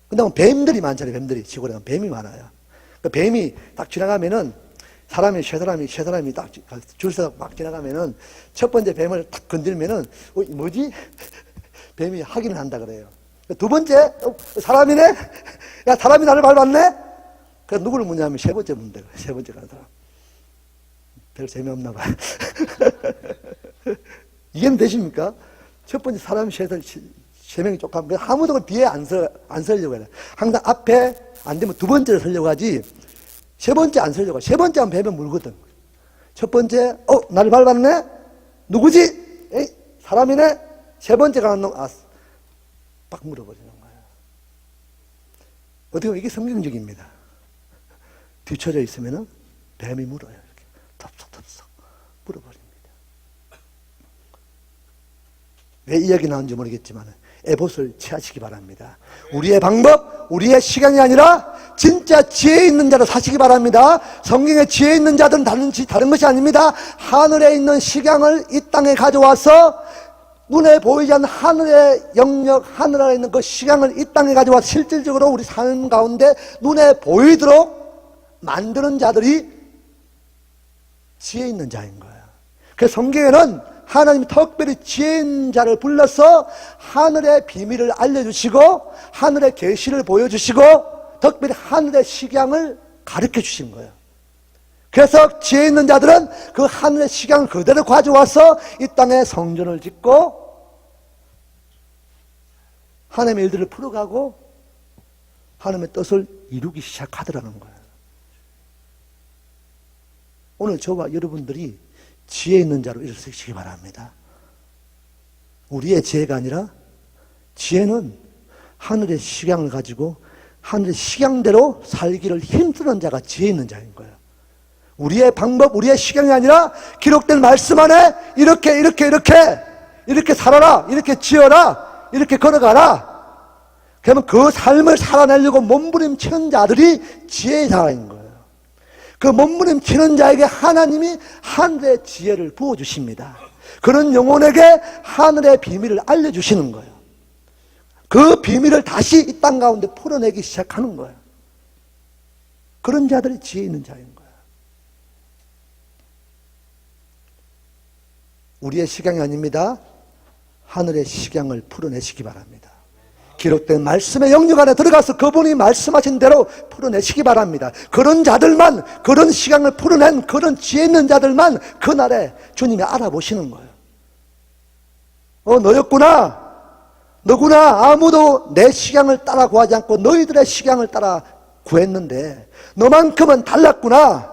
근데 뱀들이 많잖아요. 뱀들이 시골에 뱀이 많아요. 그 뱀이 딱 지나가면은 세 사람이 딱 줄 서서 막 지나가면은 첫 번째 뱀을 딱 건들면은 뭐지? 뱀이 확인을 한다 그래요. 두 번째 사람이네. 야, 사람이 나를 밟았네. 그래서 누구를 묻냐면 세 번째 문제가, 세 번째 가는 사람. 별 재미없나 봐요. 이해는 되십니까? 첫 번째 사람이 세 명이 쫓아가면 아무도 그 뒤에 안 서려고 해요. 항상 앞에 안 되면 두 번째를 서려고 하지, 세 번째 안 서려고. 세 번째 하면 뱀은 물거든. 첫 번째, 나를 밟았네? 누구지? 에이, 사람이네? 세 번째 가는 놈, 빡 물어버리는 거예요. 어떻게 보면 이게 성경적입니다. 뒤쳐져 있으면은 뱀이 물어요. 이렇게. 덥석덥석 물어버립니다. 왜 이야기 나온지 모르겠지만, 에봇을 취하시기 바랍니다. 우리의 방법, 우리의 시간이 아니라 진짜 지혜 있는 자로 사시기 바랍니다. 성경에 지혜 있는 자들은 다른 것이 아닙니다. 하늘에 있는 식양을 이 땅에 가져와서 눈에 보이지 않는 하늘의 영역, 하늘 아래 있는 그 식양을 이 땅에 가져와서 실질적으로 우리 삶 가운데 눈에 보이도록 만드는 자들이 지혜 있는 자인 거예요. 그래서 성경에는 하나님이 특별히 지혜 있는 자를 불러서 하늘의 비밀을 알려주시고 하늘의 계시를 보여주시고 특별히 하늘의 식양을 가르쳐 주신 거예요. 그래서 지혜 있는 자들은 그 하늘의 식양을 그대로 가져와서 이 땅에 성전을 짓고 하나님의 일들을 풀어가고 하나님의 뜻을 이루기 시작하더라는 거예요. 오늘 저와 여러분들이 지혜 있는 자로 일으키시기 바랍니다. 우리의 지혜가 아니라 지혜는 하늘의 식양을 가지고 하늘의 식양대로 살기를 힘쓰는 자가 지혜 있는 자인 거예요. 우리의 방법, 우리의 식양이 아니라 기록된 말씀 안에 이렇게 살아라, 이렇게 지어라, 이렇게 걸어가라. 그러면 그 삶을 살아내려고 몸부림치는 자들이 지혜의 자인 거예요. 그 몸부림치는 자에게 하나님이 하늘의 지혜를 부어주십니다. 그런 영혼에게 하늘의 비밀을 알려주시는 거예요. 그 비밀을 다시 이 땅 가운데 풀어내기 시작하는 거예요. 그런 자들이 지혜 있는 자인 거예요. 우리의 식양이 아닙니다. 하늘의 식양을 풀어내시기 바랍니다. 기록된 말씀의 영역 안에 들어가서 그분이 말씀하신 대로 풀어내시기 바랍니다. 그런 자들만, 그런 식양을 풀어낸 그런 지혜 있는 자들만 그날에 주님이 알아보시는 거예요. 너구나. 아무도 내 식양을 따라 구하지 않고 너희들의 식양을 따라 구했는데 너만큼은 달랐구나.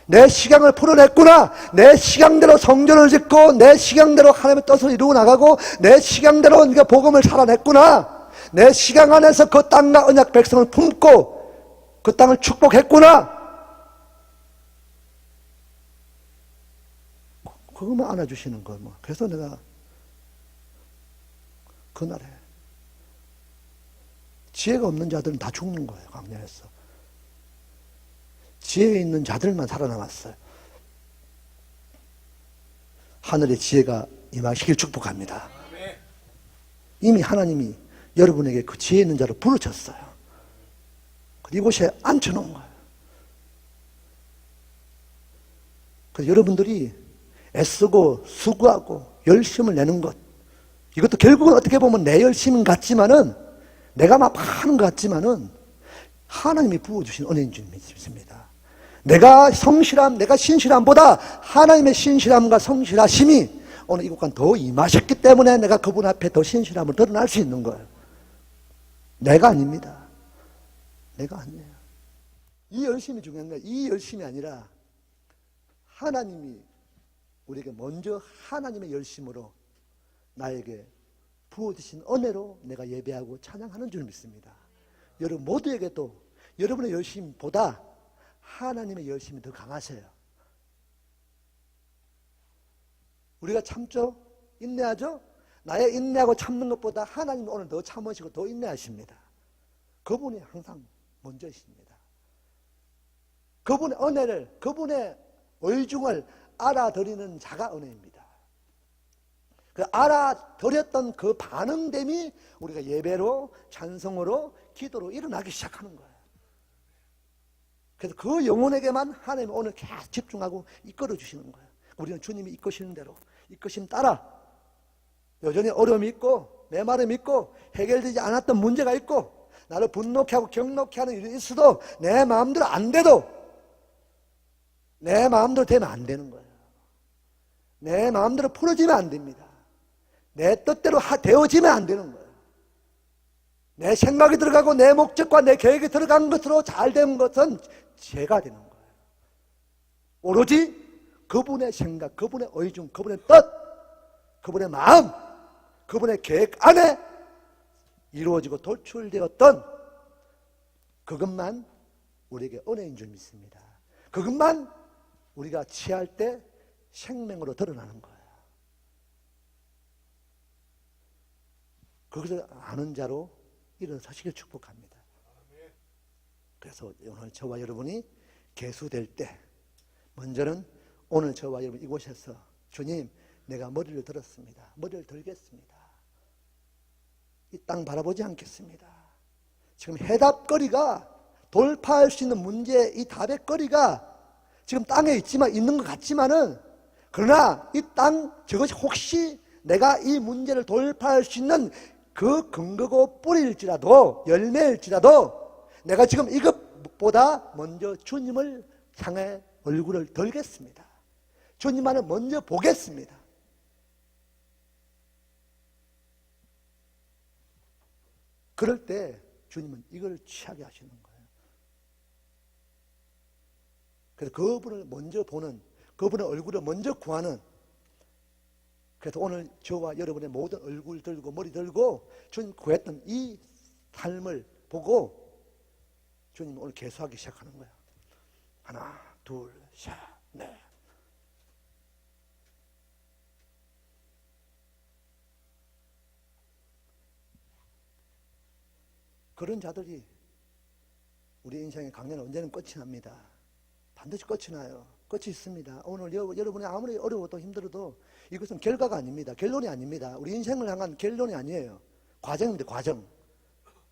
내 식양을 풀어냈구나. 내 식양대로 성전을 짓고 내 식양대로 하나님의 뜻을 이루어 나가고 내 식양대로 네가 복음을 살아냈구나. 내 시간 안에서 그 땅과 언약 백성을 품고 그 땅을 축복했구나. 그것만 안아주시는 거. 뭐. 그래서 내가 그날에 지혜가 없는 자들은 다 죽는 거예요. 광야에서. 지혜 있는 자들만 살아남았어요. 하늘의 지혜가 임하시길 축복합니다. 이미 하나님이 여러분에게 그 지혜 있는 자를 부르셨어요. 이곳에 앉혀놓은 거예요. 그래서 여러분들이 애쓰고 수고하고 열심을 내는 것, 이것도 결국은 어떻게 보면 내 열심인 같지만은, 내가 막 하는 것 같지만은 하나님이 부어주신 은혜인 줄 믿습니다. 내가 성실함, 내가 신실함보다 하나님의 신실함과 성실하심이 오늘 이곳과 더 임하셨기 때문에 내가 그분 앞에 더 신실함을 드러날 수 있는 거예요. 내가 아닙니다. 내가 아니에요. 이 열심이 중요한 거예요. 이 열심이 아니라 하나님이 우리에게 먼저 하나님의 열심으로 나에게 부어주신 은혜로 내가 예배하고 찬양하는 줄 믿습니다. 여러분 모두에게도 여러분의 열심보다 하나님의 열심이 더 강하세요. 우리가 참죠? 인내하죠? 나의 인내하고 참는 것보다 하나님이 오늘 더 참으시고 더 인내하십니다. 그분이 항상 먼저이십니다. 그분의 은혜를, 그분의 의중을 알아들이는 자가 은혜입니다. 그 알아들였던 그 반응됨이 우리가 예배로, 찬송으로, 기도로 일어나기 시작하는 거예요. 그래서 그 영혼에게만 하나님이 오늘 계속 집중하고 이끌어 주시는 거예요. 우리는 주님이 이끄시는 대로, 이끄심 따라 여전히 어려움이 있고 메마름이 있고 해결되지 않았던 문제가 있고 나를 분노케 하고 경노케 하는 일이 있어도 내 마음대로 안 돼도 내 마음대로 되면 안 되는 거예요. 내 마음대로 풀어지면 안 됩니다. 내 뜻대로 되어지면 안 되는 거예요. 내 생각이 들어가고 내 목적과 내 계획이 들어간 것으로 잘 된 것은 죄가 되는 거예요. 오로지 그분의 생각, 그분의 의중, 그분의 뜻, 그분의 마음, 그분의 계획 안에 이루어지고 도출되었던 그것만 우리에게 은혜인 줄 믿습니다. 그것만 우리가 취할 때 생명으로 드러나는 거예요. 그것을 아는 자로 일어서시길 축복합니다. 그래서 오늘 저와 여러분이 계수될 때 먼저는 오늘 저와 여러분 이곳에서 주님 내가 머리를 들었습니다. 머리를 들겠습니다. 이 땅 바라보지 않겠습니다. 지금 해답거리가 돌파할 수 있는 문제, 이 답의 거리가 지금 땅에 있는 것 같지만은 그러나 이 땅 저것이 혹시 내가 이 문제를 돌파할 수 있는 그 근거고 뿌리일지라도 열매일지라도 내가 지금 이것보다 먼저 주님을 향해 얼굴을 들겠습니다. 주님만을 먼저 보겠습니다. 그럴 때 주님은 이걸 취하게 하시는 거예요. 그래서 그분을 먼저 보는, 그분의 얼굴을 먼저 구하는, 그래서 오늘 저와 여러분의 모든 얼굴 들고 머리 들고 주님 구했던 이 삶을 보고 주님 오늘 계수하기 시작하는 거예요. 하나, 둘, 셋, 넷. 그런 자들이 우리 인생의 강연은 언제는 끝이 납니다. 반드시 끝이 나요. 끝이 있습니다. 오늘 여러분이 아무리 어려워도 힘들어도 이것은 결과가 아닙니다. 결론이 아닙니다. 우리 인생을 향한 결론이 아니에요. 과정입니다. 과정.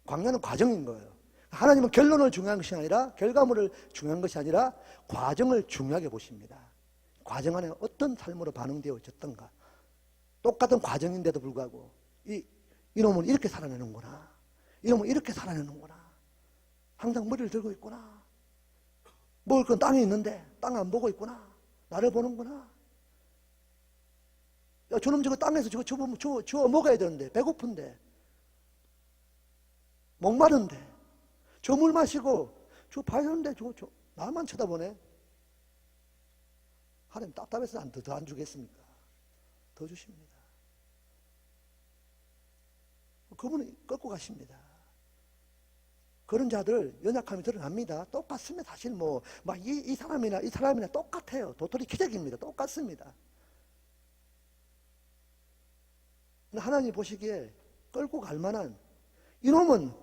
광야는 과정인 거예요. 하나님은 결론을 중요한 것이 아니라 결과물을 중요한 것이 아니라 과정을 중요하게 보십니다. 과정 안에 어떤 삶으로 반응되어졌던가. 똑같은 과정인데도 불구하고 이놈은 이렇게 살아내는구나. 이놈은 이렇게 살아내는구나. 항상 머리를 들고 있구나. 먹을 건 땅에 있는데 땅 안 보고 있구나. 나를 보는구나. 야, 저놈 저거 땅에서 저거 주워 먹어야 되는데 배고픈데 목마른데 저 물 마시고 저 봐야 되는데 저 나만 쳐다보네. 하나님 답답해서 더 안 주겠습니까? 더 주십니다. 그분은 끌고 가십니다. 그런 자들 연약함이 드러납니다. 똑같습니다. 사실 이 사람이나 똑같아요. 도토리 기적입니다. 똑같습니다. 하나님 보시기에 끌고 갈 만한 이놈은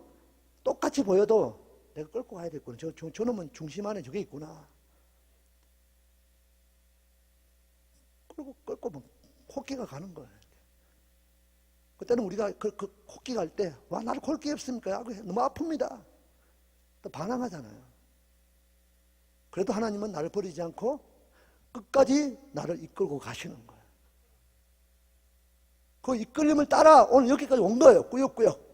똑같이 보여도 내가 끌고 가야 되겠구나. 저놈은 중심 안에 저게 있구나. 끌고 코끼가 가는 거예요. 그때는 우리가 그 코끼 갈 때, 와, 나를 골 게 없습니까? 너무 아픕니다. 또 반항하잖아요. 그래도 하나님은 나를 버리지 않고 끝까지 나를 이끌고 가시는 거예요. 그 이끌림을 따라 오늘 여기까지 온 거예요. 꾸역꾸역.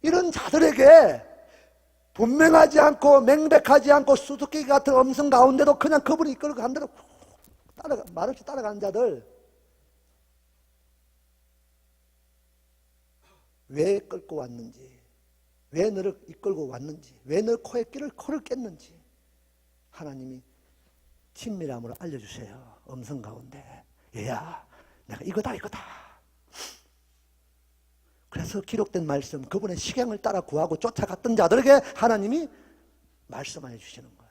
이런 자들에게 분명하지 않고 명백하지 않고 수수께끼 같은 음성 가운데도 그냥 그분이 이끌고 간 대로 말없이 따라가는 자들, 왜 끌고 왔는지, 왜 너를 이끌고 왔는지, 왜 너 코를 깼는지 하나님이 친밀함으로 알려주세요. 음성 가운데. 얘야, 내가 이거다. 그래서 기록된 말씀, 그분의 식양을 따라 구하고 쫓아갔던 자들에게 하나님이 말씀해 주시는 거예요.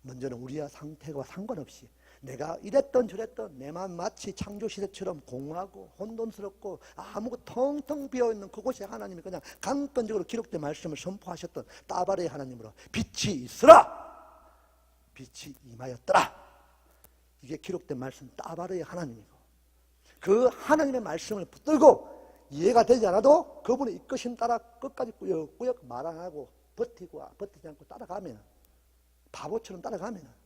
먼저는 우리의 상태와 상관없이 내가 이랬던 저랬던 내 마음 마치 창조시대처럼 공허하고 혼돈스럽고 아무것도 텅텅 비어있는 그곳에 하나님이 그냥 강권적으로 기록된 말씀을 선포하셨던 따바레의 하나님으로 빛이 있으라! 빛이 임하였더라! 이게 기록된 말씀 따바레의 하나님이고, 그 하나님의 말씀을 붙들고 이해가 되지 않아도 그분의 이끄심 따라 끝까지 꾸역꾸역 말 안 하고 버티지 않고 따라가면, 바보처럼 따라가면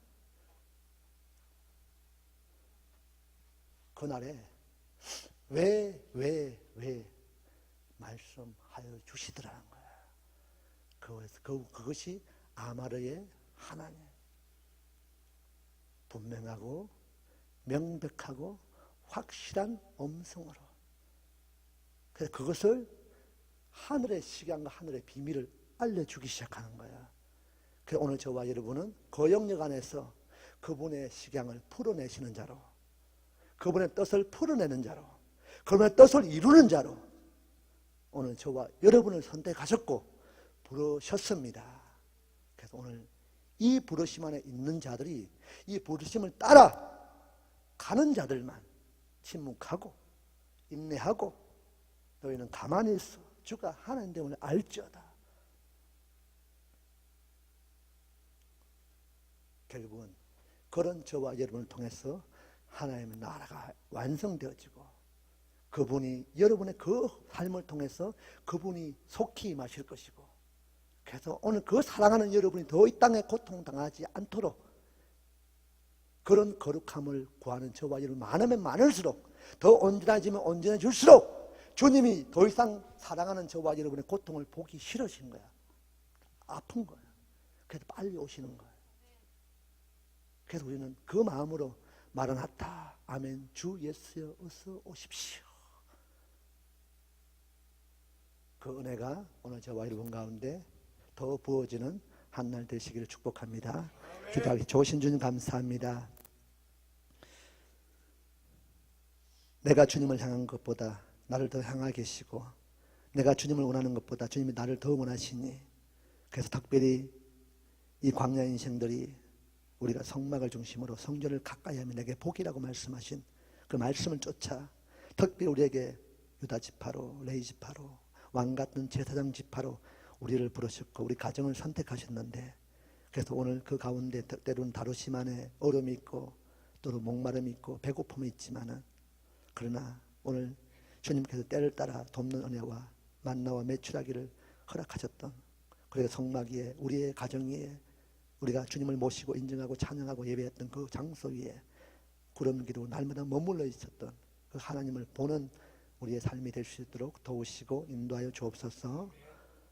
그날에 왜 말씀하여 주시더라는 거야. 그것이 아마르의 하나님, 분명하고 명백하고 확실한 음성으로. 그래서 그것을 하늘의 시간과 하늘의 비밀을 알려주기 시작하는 거야. 그래서 오늘 저와 여러분은 그 영역 안에서 그분의 식양을 풀어내시는 자로, 그분의 뜻을 풀어내는 자로, 그분의 뜻을 이루는 자로 오늘 저와 여러분을 선택하셨고 부르셨습니다. 그래서 오늘 이 부르심 안에 있는 자들이 이 부르심을 따라 가는 자들만 침묵하고 인내하고 너희는 가만히 있어 주가 하나님 됨을 알지어다. 결국은 그런 저와 여러분을 통해서 하나님의 나라가 완성되어지고 그분이 여러분의 그 삶을 통해서 그분이 속히 임하실 것이고, 그래서 오늘 그 사랑하는 여러분이 더 이 땅에 고통당하지 않도록 그런 거룩함을 구하는 저와 여러분 많으면 많을수록, 더 온전해지면 온전해질수록 주님이 더 이상 사랑하는 저와 여러분의 고통을 보기 싫으신 거야. 아픈 거야. 그래서 빨리 오시는 거야. 그래서 우리는 그 마음으로 마라나타, 아멘, 주 예수여 어서 오십시오. 그 은혜가 오늘 저와 여러분 가운데 더 부어지는 한날 되시기를 축복합니다. 기도하기 좋으신 주님 감사합니다. 내가 주님을 향한 것보다 나를 더 향하게 계시고, 내가 주님을 원하는 것보다 주님이 나를 더 원하시니, 그래서 특별히 이 광야 인생들이 우리가 성막을 중심으로 성전을 가까이 하면 내게 복이라고 말씀하신 그 말씀을 쫓아 특별히 우리에게 유다 지파로, 레위 지파로, 왕 같은 제사장 지파로 우리를 부르셨고 우리 가정을 선택하셨는데, 그래서 오늘 그 가운데 때로는 다루시만의 어려움이 있고 또는 목마름이 있고 배고픔이 있지만은, 그러나 오늘 주님께서 때를 따라 돕는 은혜와 만나와 매출하기를 허락하셨던, 그리고 성막 위에 우리의 가정 위에 우리가 주님을 모시고 인정하고 찬양하고 예배했던 그 장소 위에 구름기로 날마다 머물러 있었던 그 하나님을 보는 우리의 삶이 될 수 있도록 도우시고 인도하여 주옵소서.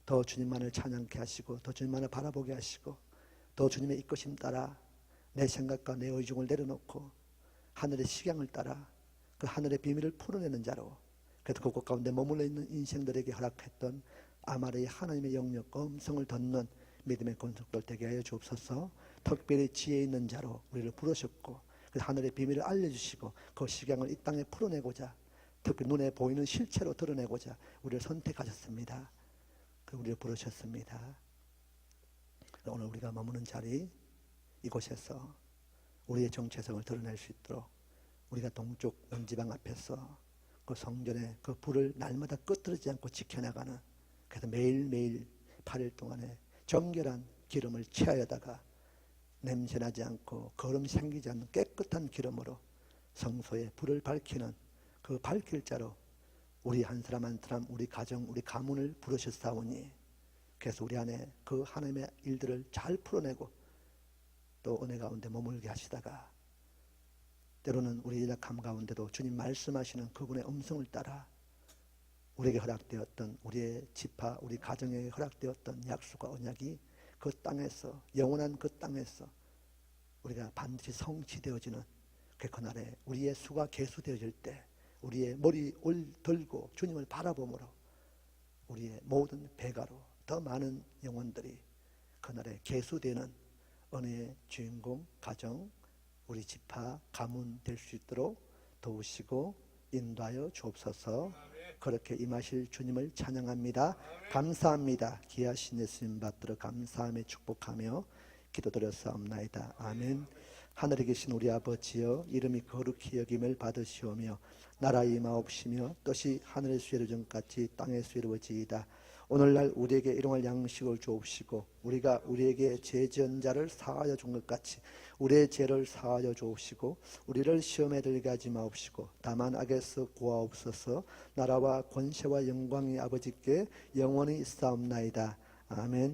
더 주님만을 찬양케 하시고 더 주님만을 바라보게 하시고 더 주님의 이끄심 따라 내 생각과 내 의중을 내려놓고 하늘의 식양을 따라 그 하늘의 비밀을 풀어내는 자로, 그래서 그곳 가운데 머물러 있는 인생들에게 허락했던 아마르의 하나님의 영역 음성을 듣는 믿음의 권속들 되게 하여 주옵소서. 특별히 지혜 있는 자로 우리를 부르셨고 그 하늘의 비밀을 알려주시고 그 식양을 이 땅에 풀어내고자 특히 눈에 보이는 실체로 드러내고자 우리를 선택하셨습니다. 우리를 부르셨습니다. 오늘 우리가 머무는 자리 이곳에서 우리의 정체성을 드러낼 수 있도록 우리가 동쪽 원지방 앞에서 그 성전의 그 불을 날마다 끄트리지 않고 지켜나가는, 그래서 매일매일 8일 동안에 정결한 기름을 취하여다가 냄새나지 않고 거름 생기지 않는 깨끗한 기름으로 성소에 불을 밝히는 그 밝힐 자로 우리 한 사람 한 사람, 우리 가정, 우리 가문을 부르셨사오니, 그래서 우리 안에 그 하나님의 일들을 잘 풀어내고 또 은혜 가운데 머물게 하시다가 때로는 우리 연약함 가운데도 주님 말씀하시는 그분의 음성을 따라 우리에게 허락되었던, 우리의 지파, 우리 가정에게 허락되었던 약속과 언약이 그 땅에서, 영원한 그 땅에서 우리가 반드시 성취되어지는 그날에 우리의 수가 계수되어질 때 우리의 머리 올 들고 주님을 바라봄으로 우리의 모든 배가로 더 많은 영혼들이 그날에 계수되는 은혜의 주인공, 가정, 우리 지파, 가문 될 수 있도록 도우시고 인도하여 주옵소서. 그렇게 임하실 주님을 찬양합니다. 감사합니다. 귀하신 예수님 받들어 감사함에 축복하며 기도드렸사옵나이다. 아멘. 하늘에 계신 우리 아버지여, 이름이 거룩히 여김을 받으시오며 나라 임하옵시며 뜻이 하늘에서 이루어진같이 땅에서 이루어지이다. 오늘날 우리에게 일용할 양식을 주옵시고 우리가 우리에게 죄 지은 자를 사하여 준 것 같이 우리의 죄를 사하여 주옵시고 우리를 시험에 들게 하지 마옵시고 다만 악에서 구하옵소서. 나라와 권세와 영광이 아버지께 영원히 있사옵나이다. 아멘.